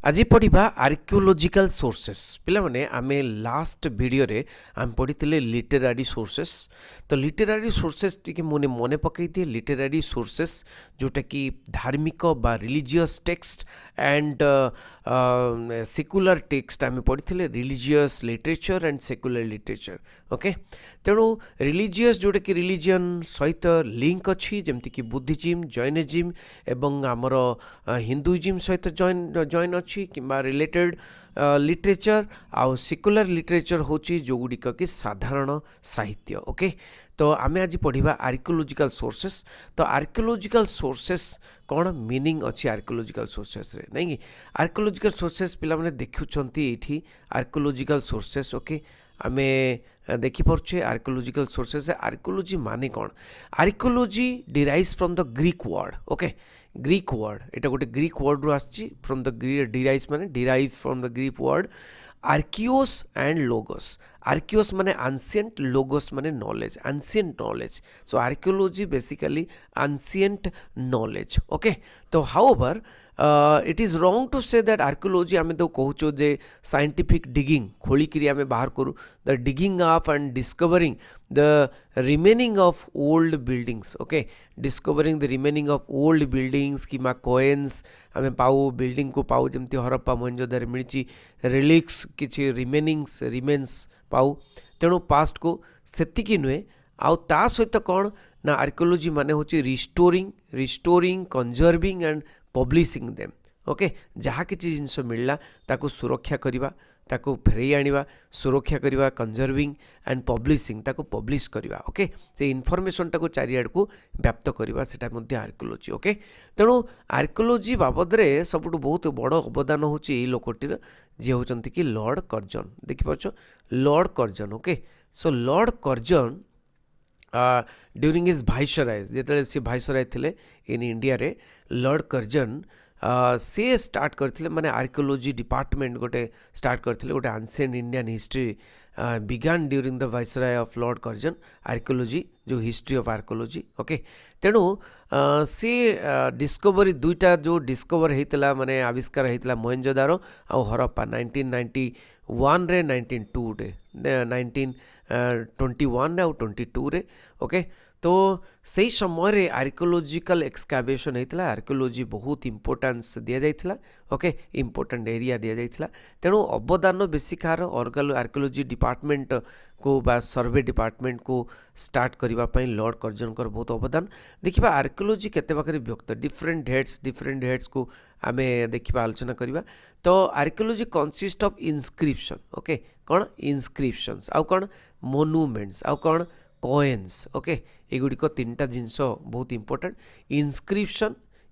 आज पढ़ा archaeological sources पिला माने आमे लास्ट वीडियो रे आम पढ़ी लिटरेरी सोर्सेस। तो लिटरेरी सोर्सेस टी मुझे मन पकई दिए लिटरेरी सोर्सेस जोटा कि धार्मिक बा religious text and secular text आम पढ़ी religious literature and secular literature. Okay, तेणु रिलीजियस जोटा कि रिलीजियन सहित लिंक अच्छी जमती कि बुद्धिज्म जैनिज्म एवं आमर हिंदुइज्म सहित जॉइन अच्छी किंबा रिलेटेड लिटरेचर आउ सेकुलर लिटरेचर होची जो गुड़िक कि साधारण साहित्य। ओके, तो आमे आज पढ़िबा आर्कियोलॉजिकल सोर्सेस। तो आर्कियोलॉजिकल सोर्सेस कौन मीनिंग अच्छी आर्कियोलॉजिकल सोर्सेस रे नहीं कि आर्कियोलॉजिकल सोर्सेस पिला माने देखुछंती एठी आर्कियोलॉजिकल सोर्सेस। ओके, आमे देखिपे आर्कियोलॉजिकल सोर्सेस आर्कियोलॉजी माने कौन। Archaeology derives from the Greek word. Okay, Greek word एटा गोटे ग्रीक वर्ड रू आछि फ्रॉम द डिराइव्स माने derive from the Greek word archaios and logos. Archaios माने एंशिएंट, लोगोस माने knowledge, ancient knowledge. So archaeology basically ancient knowledge. Okay, तो however it is wrong to say that archaeology आमे तो कहूँ जे scientific digging खोलिकी आमे बाहर करूँ the digging up and discovering the remaining of old buildings. Okay, discovering the remaining of old buildings कि coins आमे पाऊ बिल्डिंग को पाऊ जमती हरप्पा मोहनजोदड़ो मिली रिलिक्स किछि रिमेनिंग्स रिमेन्स पाऊ। तेणु पास्ट को सेतिकी नुहे आउ ता सहित कौन ना आर्कियोलॉजी माने होची restoring conserving and publishing them. Okay, जहाँ किछि जिनस मिलला ताको सुरक्षा करिबा, ताको फेरई आनिबा, सुरक्षा करिबा, कंजर्विंग एंड पब्लिशिंग ताको पब्लिश करिबा। ओके, से इनफॉरमेशन ताको चारिआड को व्याप्त करिबा सेटा मध्ये आर्कियोलॉजी। ओके, तेणु आर्कियोलॉजी बाबद रे सबुठु बहुत बड़ अवदान होची एई लोकटीर जे होचंती कि लॉर्ड कर्जन। देखि पाछो लॉर्ड कर्जन। ओके, सो लॉर्ड कर्जन ड्यूरिंग हिज भाइसराय जेतले से भाइसराय थिले इन इंडिया रे लॉर्ड कर्जन से स्टार्ट करथिले माने आर्कियोलॉजी डिपार्टमेंट गोटे स्टार्ट करथिले गोटे ancient Indian history began during the viceroy of Lord Curzon archaeology जो हिस्ट्री ऑफ आर्कियोलॉजी। ओके, तेणु से डिस्कवरी दुईटा जो डिस्कवर होता माने आविष्कार होता मोहनजोदारो आ हरप्पा 1991 रे 1902 रे 1921 आउ 22 रे। ओके, तो सही समय आर्कियोलॉजिकल एक्सकावेशन होता आर्कियोलॉजी बहुत इंपोर्टेंस दि जाइथिला। ओके, इंपोर्टेंट एरिया दि जाइथिला। तेणु अवदान बेसी कार आर्कियोलॉजी डिपार्टमेंट को बा सर्वे डिपार्टमेंट को स्टार्ट करने लॉर्ड कर्जन बहुत अवदान। देखिबा आर्कियोलॉजी केते पाखरे विभक्त डिफरेंट हेड्स को आमे देखिबा आलोचना करिबा। तो आर्कियोलॉजी कंसिस्ट ऑफ इनस्क्रिप्शन। ओके, कौन इनस्क्रिप्शंस आउ कौन मोनुमेंट्स आउ कौन कॉइन्स। ओके, एगुड़िक तीनटा जिनस बहुत इंपोर्टेंट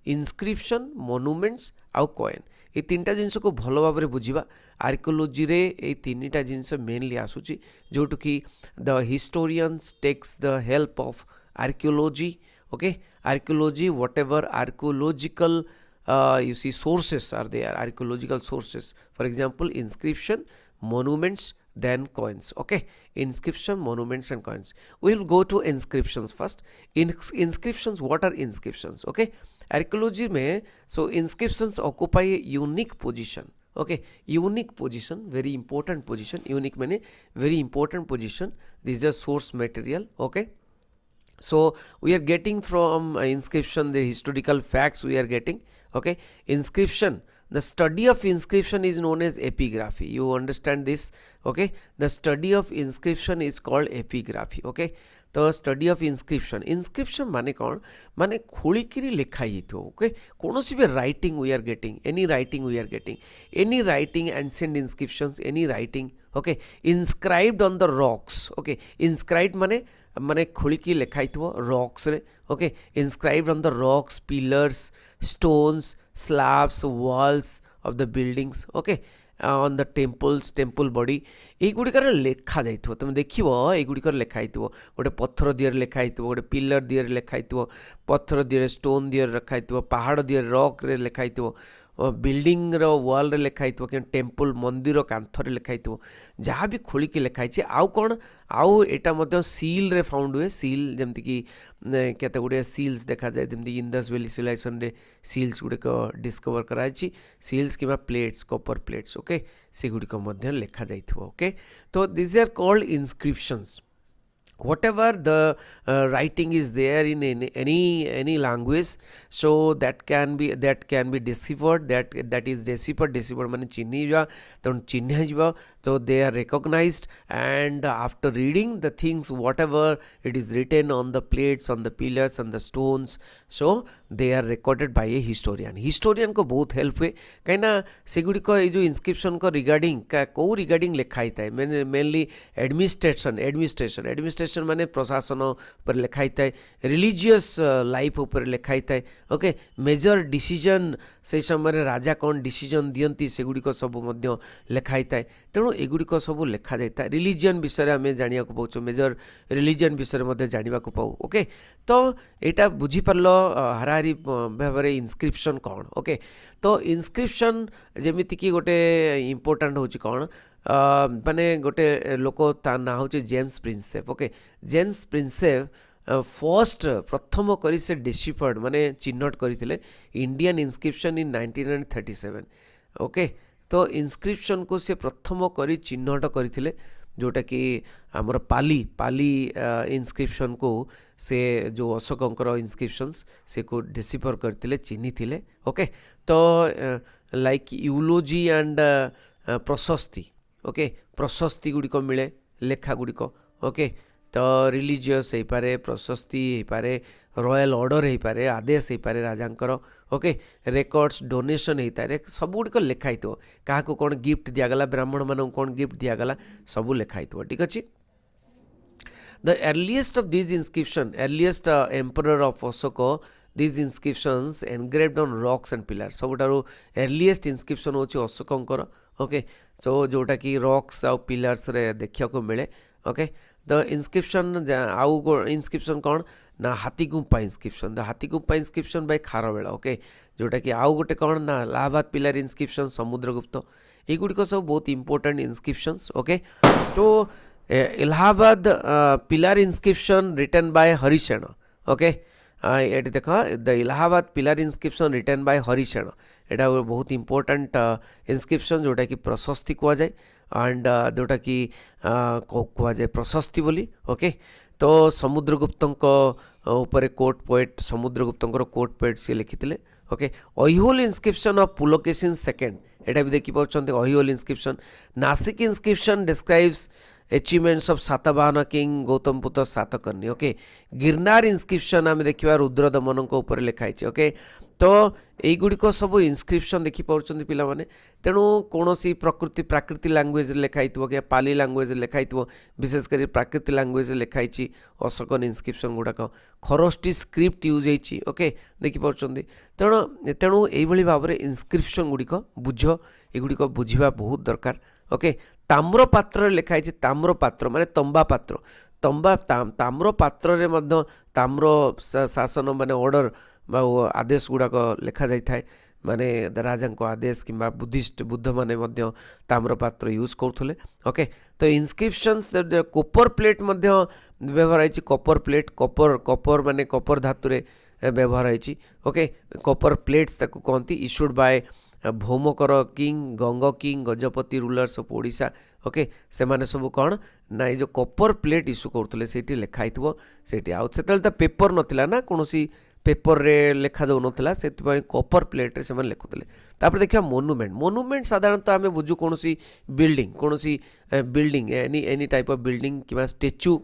इनस्क्रिप्शन मोनुमेंट्स आउ कॉइन ये तीनटा जिनस को भल भाव में बुझा आर्कियोलॉजी रे ये तीनटा जिनस मेनली आसूची जोटू कि the historians takes the help of archaeology. Okay, archaeology whatever archaeological you see sources are there, archaeological sources, for example inscription, monuments, then coins. Okay, inscription, monuments and coins. We will go to inscriptions first. Inscriptions, what are inscriptions? Okay, archaeology में so inscriptions occupy a unique position. Okay, unique position, very important position. Unique meaning very important position. This is a source material. Okay, so we are getting from inscription the historical facts we are getting. Okay, inscription, the study of inscription is known as epigraphy. You understand this? Okay, the study of inscription is called epigraphy. Okay, तो study of इनस्क्रिप्शन माने कौन माने खोलिकी लिखा जाइथो। Okay, कौन सी भी writing we are getting any writing ancient inscriptions any writing. Okay, inscribed on the rocks. Okay, inscribed माने माने खोलिकी लिखाई रॉक्स रे। Okay, inscribed on the rocks, pillars, stones, slabs, walls of the buildings. Okay, on the temple body युड़िकार लेखा जाइए तुम देख युड़िक लिखाई गोटे पत्थर दिहर लिखाई गोटे पिलर दिहर लिखाई पत्थर दिहर स्टोन दिहर रखाई पहाड़ दिहर रॉक रे लिखाई बिल्डिंग रो वॉल रे लिखाई कि टेम्पल मंदिर कांथरे लिखाई जहाँ भी खोलिकी लिखाई आउ कौन आउ एटा मध्य सील रे फाउंड हुए सील जमती कि केते गुड़े सील्स देखा जाए जमती इंडस वैली सिविलाइजेशन रे सील्स गुड़िक डिस्कवर कराई सील्स कि प्लेट्स कॉपर प्लेट्स ओके से गुड़िक मध्य लिखा जाइथिबो ओके तो this are called inscriptions whatever the writing is there in any language so that can be deciphered that is deciphered mane chini ja ton chinha jiba so they are recognized and after reading the things whatever it is written on the plates on the pillars on the stones so they are recorded by a historian को बहुत help हुए कहीं से गुड़िक जो इनस्क्रिप्शन को regarding कौ regarding लिखाई थाए मेनली एडमिनिस्ट्रेशन माने प्रशासन पर लिखाई थाए रिलीजियस लाइफ ऊपर लिखाई थाए ओके मेजर डिसीजन से समय राजा कौन डिसीजन दियंती से गुड़िक सब मध्य लिखाई थाए तेणु एगुड़िक सब लिखा जाता है रिलीजियन विषय आम जाना पाऊँ मेजर रिलीजियन विषय जाना पाऊ ओके तो यहाँ बुझीपार हाराहारी भाव में इनस्क्रिप्शन कौन ओके तो इनस्क्रिप्शन जमीती कि गोटे इम्पोर्टाट हूँ कौन माने गोटे लोक ता ना हूँ James Prinsep okay James Prinsep first प्रथम करी से डिसिफर्ड माने चिन्हट करते इंडियन इनस्क्रिप्शन इन 1937 ओके तो इनस्क्रिप्शन को से प्रथम करी चिन्हट करते जोटा कि आमर पाली इनस्क्रिप्शन को से जो अशोकंकर इनस्क्रिप्शंस से को डिसिफर करते चिन्ही थिले ओके तो लाइक यूलोजी एंड प्रशस्ति ओके प्रशस्ति गुड़िक मिले लेखा गुड़िक ओके तो रिलीजियस हो पारे प्रशस्ति हो पारे रॉयल ऑर्डर हो पारे आदेश हो पारे राजांकर ओके रेकॉर्ड्स डोनेशन हो पारे सब गुड़िक लिखाई क्या कौन गिफ्ट दिगला ब्राह्मण मान कौन गिफ्ट दिगला सब लिखाई ठीक अच्छे the earliest of this inscription earliest emperor of Ashoka this inscriptions engraved on rocks and pillar सबुठारु अर्लीएस्ट इनस्क्रिप्शन होची अशोकंकर ओके सो जोटा कि रॉक्स आउ पिलर्स रे देखिया को मिले ओके द इनस्क्रिप्शन आउ इनस्क्रिप्शन कौन ना Hathigumpha inscription the Hathigumpha inscription by Kharavela okay जोटा कि आउ गोटे कौन ना इलाहाबाद पिलर इनस्क्रिप्शन समुद्रगुप्त एगुड़िक सब बहुत इंपोर्टेंट इनस्क्रिप्शंस ओके तो Allahabad pillar inscription written by Harisena okay ये देख the Allahabad pillar inscription written by Harisena यहाँ बहुत इंपोर्टेंट इनस्क्रिप्शन जोटा कि प्रशस्ति कहुए एंड जोटा कि कहुए प्रशस्ति बोली ओके तो समुद्रगुप्त ऊपर court poet Samudragupta court poet सी लिखिते okay Aihole inscription of Pulakeshin second यहाँ भी देखिपुर Aihole inscription Nasik inscription describes achievements of Satavahana king Gautamiputra Satakarni okay Girnar इनस्क्रिप्शन आम देखा रुद्रदमन ऊपर लिखाई ओके तो यहीगुड़िक सब इनस्क्रिप्शन देखिपुर पिलाने तेणु कौन प्रकृति प्राकृतिक लैंग्वेज लिखाई कि पाली लैंग्वेज लिखाई विशेषकर प्राकृतिक लैंग्वेज लिखाई अशोकन इनस्क्रिप्शन गुड़ाक खरोष्टी स्क्रिप्ट यूज होती ओके देखिपुर तेणु यही भाव में इनस्क्रिप्शन गुड़िक बुझ एगुड़िक बुझा बहुत दरकार ओके ताम्र पात्र लिखाई ताम्र पात्र माने तंबा पात्र ताम्र पात्र रे मध्य ताम्र शासन माने ऑर्डर आदेश गुड़ाक लिखा जाए था माने राजा को आदेश कि बुद्धिस्ट बुद्ध माने मध्य ताम्र पात्र यूज करुले ओके तो इनस्क्रिप्शंस कॉपर प्लेट मध्य व्यवहार है कॉपर प्लेट कॉपर माने कॉपर धातु रे व्यवहार है ओके कॉपर प्लेट्स ताको कहती issued by Bhaumakara king Ganga king Gajapati rulers of Odisha okay से माने सब कौन ना ये जो कॉपर प्लेट इश्यू करुले से लिखाई से आउ से पेपर नथिला ना कौन पेपर रे लिखा जाऊ नथिला से कॉपर प्लेट रे से लिखुले तापर देखिया मोनुमेंट साधारणतः आम बुझू कौन building any type of building कि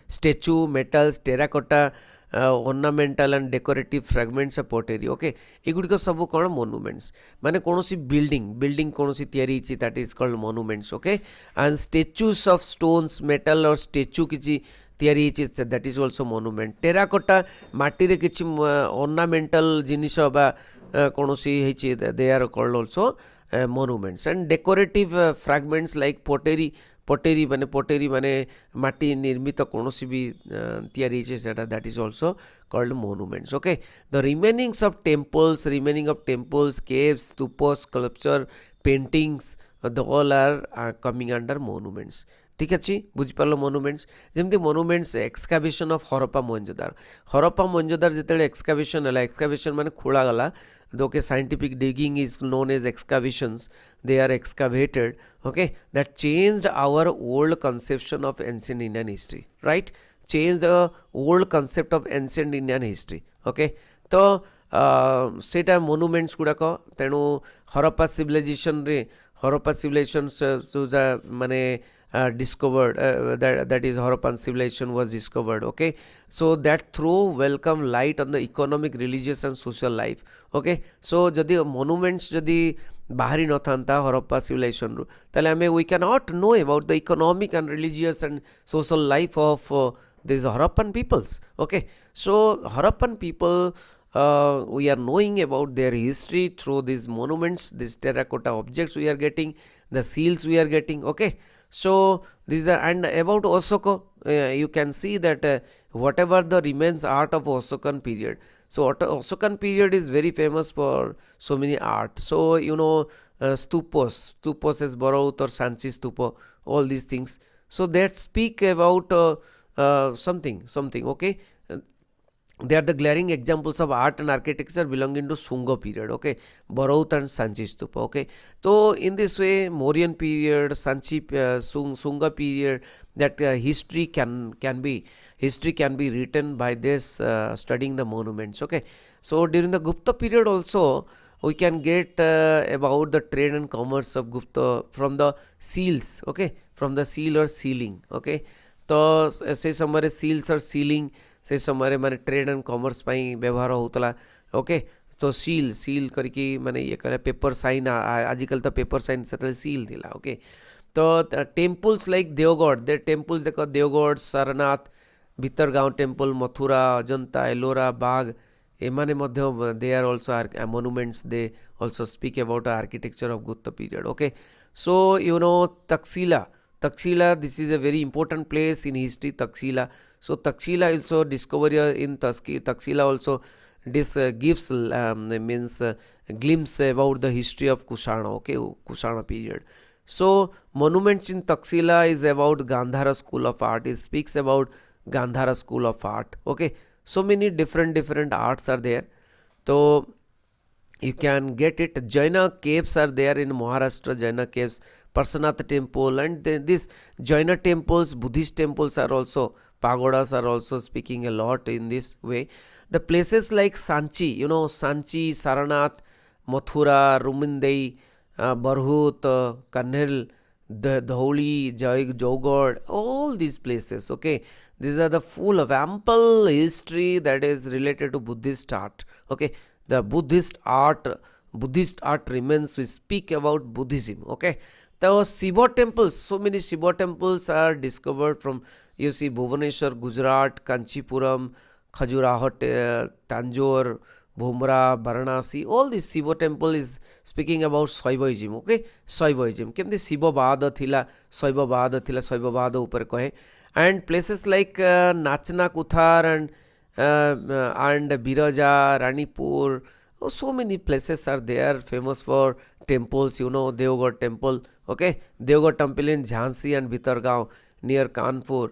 statue metals terracotta ornamental and decorative fragments of pottery okay एगुड़िक सब कौन मोनुमेंट्स माने कौन बिल्डिंग कौन तैयारी that is called monuments okay and statues of stones metal और स्टेचू किसी तैयारी that is also monument terracotta माटी रे किछि ऑर्नामेंटल जिनिस बा कौन they are called also monuments and decorative fragments like pottery pottery माने माटी निर्मित कौनसी भी तैयारी छे सेटा that is also called monuments okay the remainings of temples caves stupas sculpture paintings the all are coming under monuments ठीक अच्छे बुझिपार मोनुमेंट्स जमती monuments excavation of Harappa Mohenjodaro जिते एक्सकावेशन है एक्सकावेशन माने खोला गला okay scientific digging is known as excavations they are excavated okay that changed our old conception of ancient Indian history right changed the old concept of ancient Indian history okay तो सेटा monuments गुड़ाक तेणु Harappa civilisation माने discovered that is Harappan civilization was discovered okay so that throw welcome light on the economic religious and social life okay so jodi monuments jodi bahari no thanta Harappa civilization ru tale ame we cannot know about the economic and religious and social life of these Harappan peoples okay so Harappan people we are knowing about their history through these monuments these terracotta objects we are getting the seals we are getting okay so these are and about Ashoka you can see that whatever the remains art of Ashokan period so Ashokan period is very famous for so many art so you know stupos as Baraut or Sanchi stupa all these things so that speak about something okay they are the glaring examples of art and architecture belonging to Sunga period okay Baraut and Sanchi stupa okay so in this way Mauryan period Sanchi Sunga period that history can be written by this studying the monuments okay so during the Gupta period also we can get about the trade and commerce of Gupta from the seals okay from the seal or sealing okay तो से समय seals or sealing से समय माने trade and commerce पाई व्यवहार होतला okay तो seal करके माने ये कहले पेपर साइन आजकल तो पेपर साइन से सील थिला ओके तो temples like Deogarh they temples देखो देवगढ़ सारनाथ भितरगांव टेम्पल मथुरा अजंता एलोरा बाग एमाने मध्य they are also monuments they also speak about architecture of Gupta period okay so you know Taxila this is a very important place in history Taxila so Taxila also discovery in Taxila also this gives means glimpse about the history of Kushana okay Kushana period so monuments in Taxila is about Gandhara school of art it speaks about Gandhara school of art okay so many different arts are there so you can get it Jaina caves are there in Maharashtra Jaina caves Parsanath temple and these Jaina temples Buddhist temples are also pagodas are also speaking a lot in this way the places like Sanchi you know Sanchi Saranath Mathura Rumindei Barhut Kanhel the Dholi Jogod all these places okay these are the full of ample history that is related to Buddhist art okay the Buddhist art remains we speak about Buddhism okay the Shiva temples so many Shiva temples are discovered from you see Bhubaneswar Gujarat Kanchipuram Khajuraho Tanjore Bhumra Varanasi all this Shiva temple is speaking about Shaivism okay Shaivism kemti Shiva Bada thila Shaiva upar kahe and places like Nachna Kuthar and Biraja Ranipur oh, so many places are there famous for temples you know Devgarh temple okay Devgarh temple in Jhansi and Bhitargaon near Kanpur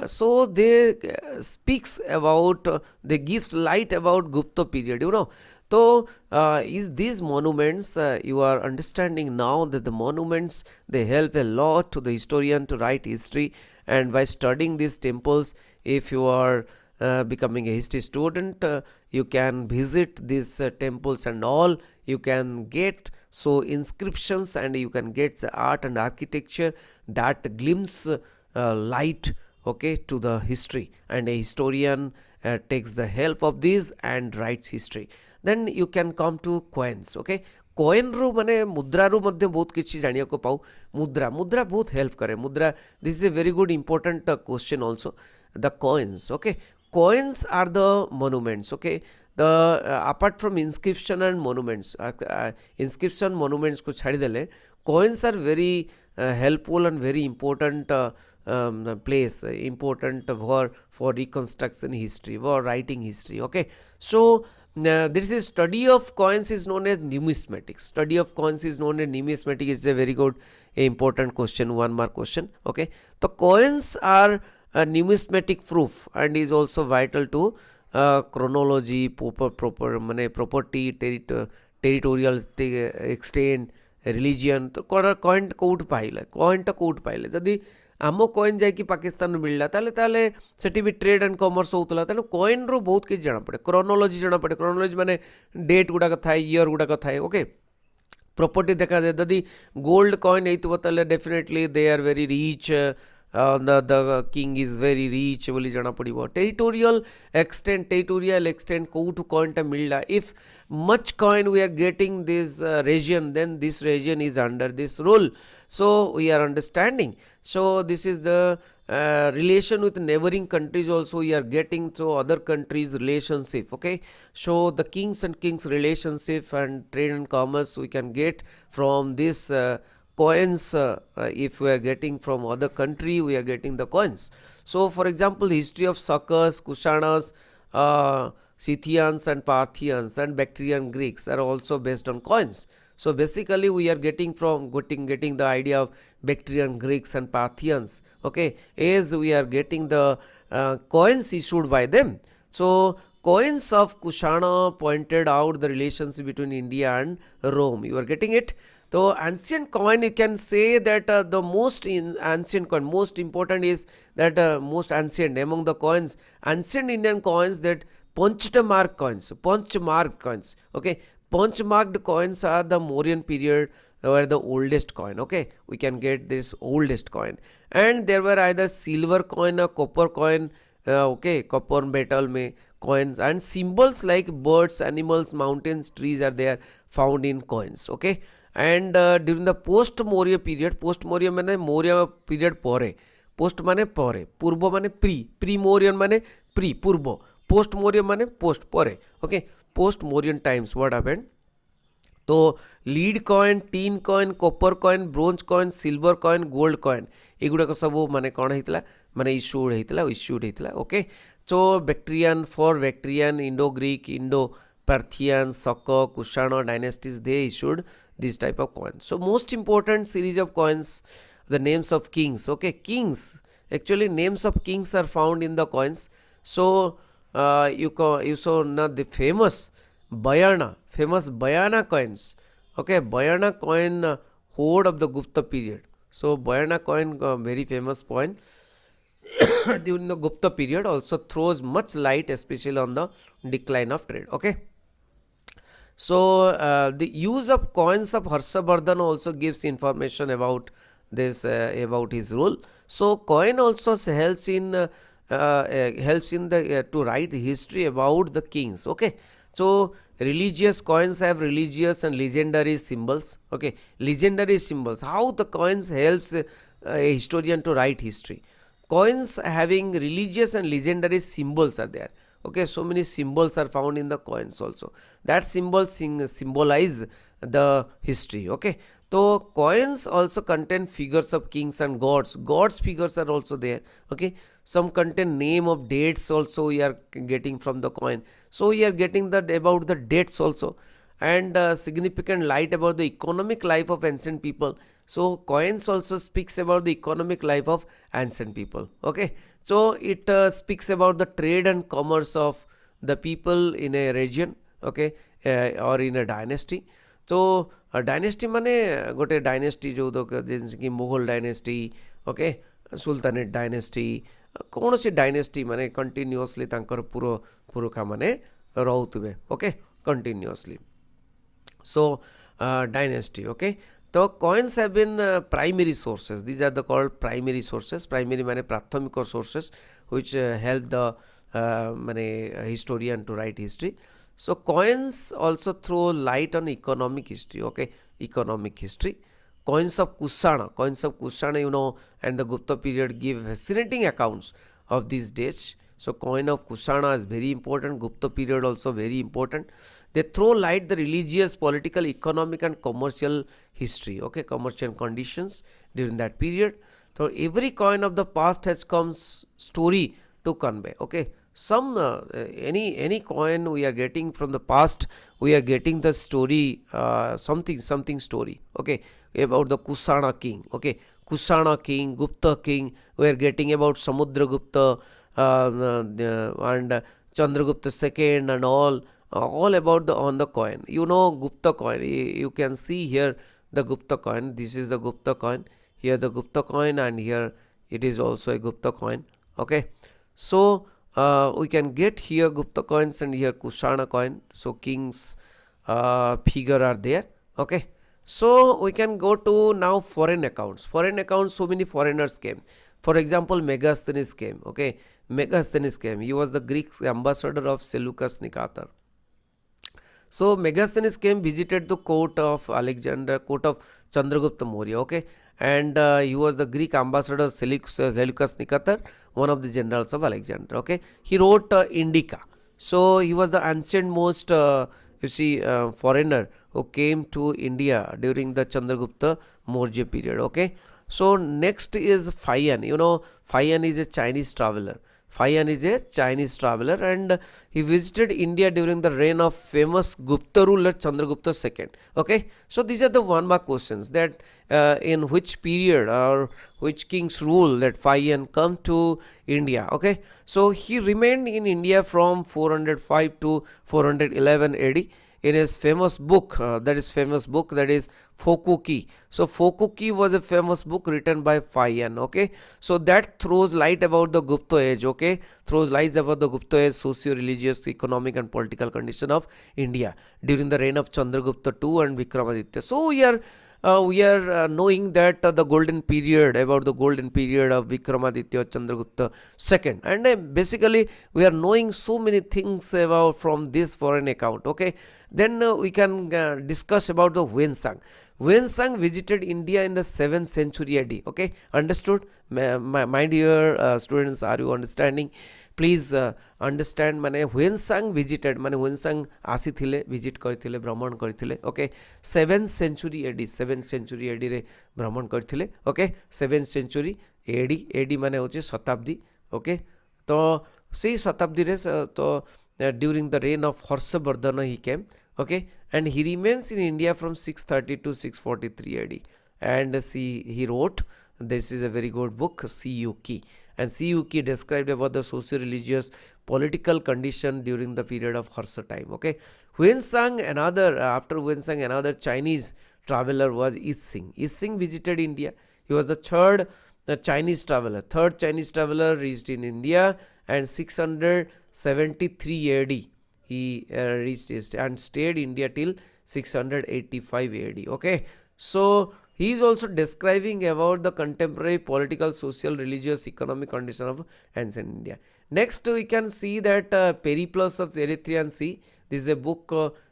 so they speaks about they gives light about Gupta period you know so is these monuments you are understanding now that the monuments they help a lot to the historian to write history and by studying these temples if you are becoming a history student you can visit these temples and all you can get so inscriptions and you can get the art and architecture that glimpse light okay to the history and a historian takes the help of this and writes history then you can come to coins okay coin ru mane mudra ru madhya bahut kichi janiya ko pau mudra bahut help kare mudra this is a very good important question also the coins okay coins are the monuments okay the apart from inscription and monuments inscription monuments ko chhadi dele coins are very helpful and very important place, important for reconstruction history, for writing history. Okay, so this is study of coins is known as numismatics. Study of coins is known as numismatics. It's a very good, important question, 1 mark question. Okay, the coins are a numismatic proof and is also vital to chronology, proper property, territorial extent, religion. तो coin code पाइले, कॉइनटा code पाइले जदि आम coin जाकि पाकिस्तान मिलला ताले सेठी भी trade and commerce होतला तेणु कॉइन रो बहुत किसी जाना पड़े, क्रोनोलॉजी जाना पड़े. क्रोनोलॉजी माने डेट गुड़ाक थाए, ईयर गुड़ाक थाए. ओके, प्रॉपर्टी देखा जाए जदि गोल्ड कॉइन होइतबो ताले definitely they are very rich, the king is very rich बोली जाना पड़िबो. टेरिटोरियल एक्सटेंट कोठु कॉइनटा मिलला. If much coin we are getting this region, then this region is under this rule, so we are understanding. So this is the relation with neighboring countries also we are getting, so other countries relationship. Okay, so the kings and kings relationship and trade and commerce we can get from this coins. If we are getting from other country, we are getting the coins. So for example, history of Sakas, Kushanas, Scythians and Parthians and Bactrian Greeks are also based on coins. So basically we are getting the idea of Bactrian Greeks and Parthians. Okay, as we are getting the coins issued by them. So coins of Kushana pointed out the relationship between India and Rome. You are getting it? So ancient coin, you can say that the most ancient coin, most important is that most ancient among the coins, ancient Indian coins, that punched mark coins. Okay, punch marked coins are the Mauryan period, were the oldest coin. Okay, we can get this oldest coin, and there were either silver coin or copper coin. Okay, copper metal में coins, and symbols like birds, animals, mountains, trees are there found in coins. Okay, and during the post Maurya period, post Maurya माने Maurya period परे, post माने परे, पूर्व माने pre Mauryan माने pre पूर्व, post Maurya माने post परे. Okay, post Mauryan times what happened? तो lead coin, tin coin, copper coin, bronze coin, silver coin, gold coin एगुड़ाक सब माने कौन होता माने इश्यूड होता. Okay, so Bactrian, Indo Greek, Indo Parthian, Saka, Kushana dynasties they issued this type of coins. So most important series of coins, the names of kings. Okay, kings, actually names of kings are found in the coins. So you saw now the famous Bayana coins. Okay, Bayana coin hoard of the Gupta period. So Bayana coin very famous coin during the Gupta period, also throws much light especially on the decline of trade. Okay, so the use of coins of Harshavardhan also gives information about this, about his rule. So coin also helps in the to write history about the kings. Okay, so religious coins have religious and legendary symbols. Okay, legendary symbols, how the coins helps a historian to write history. Coins having religious and legendary symbols are there. Okay, so many symbols are found in the coins also. That symbols symbolize the history. Okay, so coins also contain figures of kings and gods. Gods figures are also there. Okay, some contain name of dates also we are getting from the coin. So we are getting that about the dates also, and significant light about the economic life of ancient people. So coins also speaks about the economic life of ancient people. Okay, so it speaks about the trade and commerce of the people in a region. Okay, or in a dynasty. So dynasty माने गोटे dynasty जो जैसे कि Mughal dynasty. Okay, sultanate dynasty, कौन सी dynasty माने continuously तांकर पुरुखा माने रहुतुबे. Okay, continuously. So dynasty. Okay, so coins have been primary sources. These are the called primary sources. Primary माने प्राथमिक sources which help the माने historian to write history. So coins also throw light on economic history. Okay, economic history. Coins of Kushana, you know, and the Gupta period give fascinating accounts of these dates. So coin of Kushana is very important. Gupta period also very important. They throw light the religious, political, economic and commercial history, okay, commercial conditions during that period. So every coin of the past has comes story to convey, okay. Some any coin we are getting from the past, we are getting the story, something story, okay, about the Kusana king, okay, Kusana king, Gupta king. We are getting about Samudragupta and Chandragupta second and all about the on the coin. You know Gupta coin. You can see here the Gupta coin. This is the Gupta coin. Here the Gupta coin, and here it is also a Gupta coin. Okay, so we can get here Gupta coins and here Kushana coin. So kings figure are there. Okay, so we can go to now foreign accounts. Foreign accounts, so many foreigners came. For example, Megasthenes came. Okay, Megasthenes came. He was the Greek ambassador of Seleucus Nicator. So Megasthenes came, visited the court of Alexander, court of Chandragupta Maurya, okay, and he was the Greek ambassador Seleucus Nicator, one of the generals of Alexander, okay. He wrote Indica. So he was the ancient most, foreigner who came to India during the Chandragupta Maurya period, okay. So next is Fayan. You know, Fayan is a Chinese traveler. Fayan is a Chinese traveler, and he visited India during the reign of famous Gupta ruler Chandragupta II. Okay, so these are the 1 mark questions, that in which period or which king's rule that Fayan come to India. Okay, so he remained in India from 405 to 411 AD. In his famous book, that is Fokuki. So Fokuki was a famous book written by Fayan, okay. So that throws light about the Gupta age, okay, throws light about the Gupta age, socio-religious, economic and political condition of India during the reign of Chandragupta II and Vikramaditya. So we are knowing that the golden period, about the golden period of Vikramaditya, Chandragupta II, and basically we are knowing so many things about from this foreign account, okay. Then we can discuss about the Wensang. Wensang visited India in the 7th century AD, okay, understood? My dear students, are you understanding? Please understand, माने Wensang visited, माने Wensang आसीथिले, visit करथिले, भ्रमण करथिले, okay, 7th century AD, 7th century AD रे भ्रमण करथिले, okay, 7th century AD माने होचे शताब्दी, okay. तो सेही शताब्दी रे तो during the reign of Harshavardhana he came, okay, and he remains in India from 630 to 643 AD, and he wrote, this is a very good book, Siyuki. And Siyuki described about the socio-religious political condition during the period of Harsha time, okay. Wensang, after Wensang, another Chinese traveler was Issing. Issing visited India. He was the third Chinese traveler reached in India, and 673 AD he reached and stayed India till 685 AD, okay. So he is also describing about the contemporary political, social, religious, economic condition of ancient India. Next we can see that Periplus of Erythraean Sea. This is a book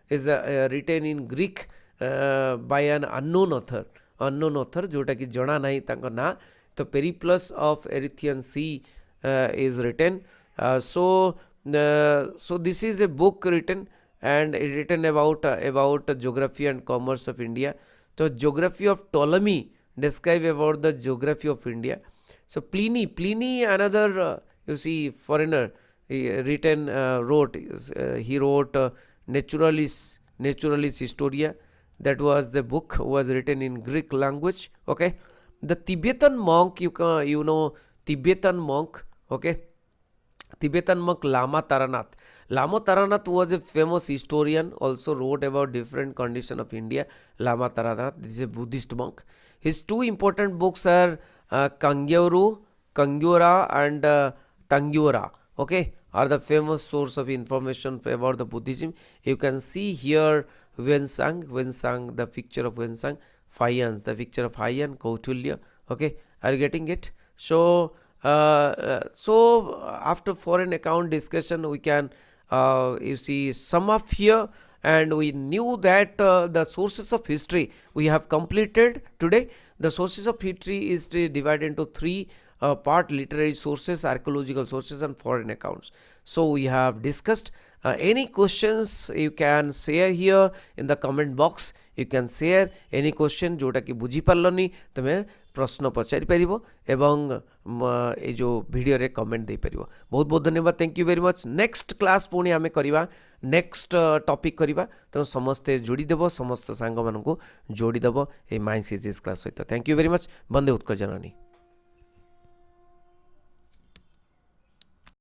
is written in Greek by an unknown author जोटा कि जना नहीं तांका ना. तो Periplus of Erythraean Sea is written. So this is a book written about geography and commerce of India. So geography of Ptolemy describe about the geography of India. So Pliny, another foreigner, he wrote Naturalis Historia. That was the book was written in Greek language. Okay, the Tibetan monk, you know Tibetan monk. Okay, Tibetan monk Lama Taranath. Lama Taranath was a famous historian, also wrote about different condition of India. Lama Taranath, this is a Buddhist monk. His two important books are Kangyura and Tangyura, okay, are the famous source of information about the Buddhism. You can see here Wensang, the picture of Wensang, Fayan, the picture of Fayan, Kautulya, okay, are you getting it? So after foreign account discussion, we can sum up here, and we knew that the sources of history we have completed today. The sources of history is divided into three part literary sources, archaeological sources and foreign accounts. So we have discussed. Any questions you can share here in the comment box. You can share any question जोटा कि बुझी पारलनी तमे प्रश्न पचारि पारिबो एवं ए जो video रे comment दे पारिबो. बहुत बहुत धन्यवाद. Thank you very much. Next class पुणी आमे करिबा नेक्स्ट टॉपिक करिबा. तेणु समस्ते जोड़ी देबो, समस्त सांग मानकु जोड़ी देबो ए माइंड सीरीज क्लास सहित. Thank you very much. Vande Utkal Janani.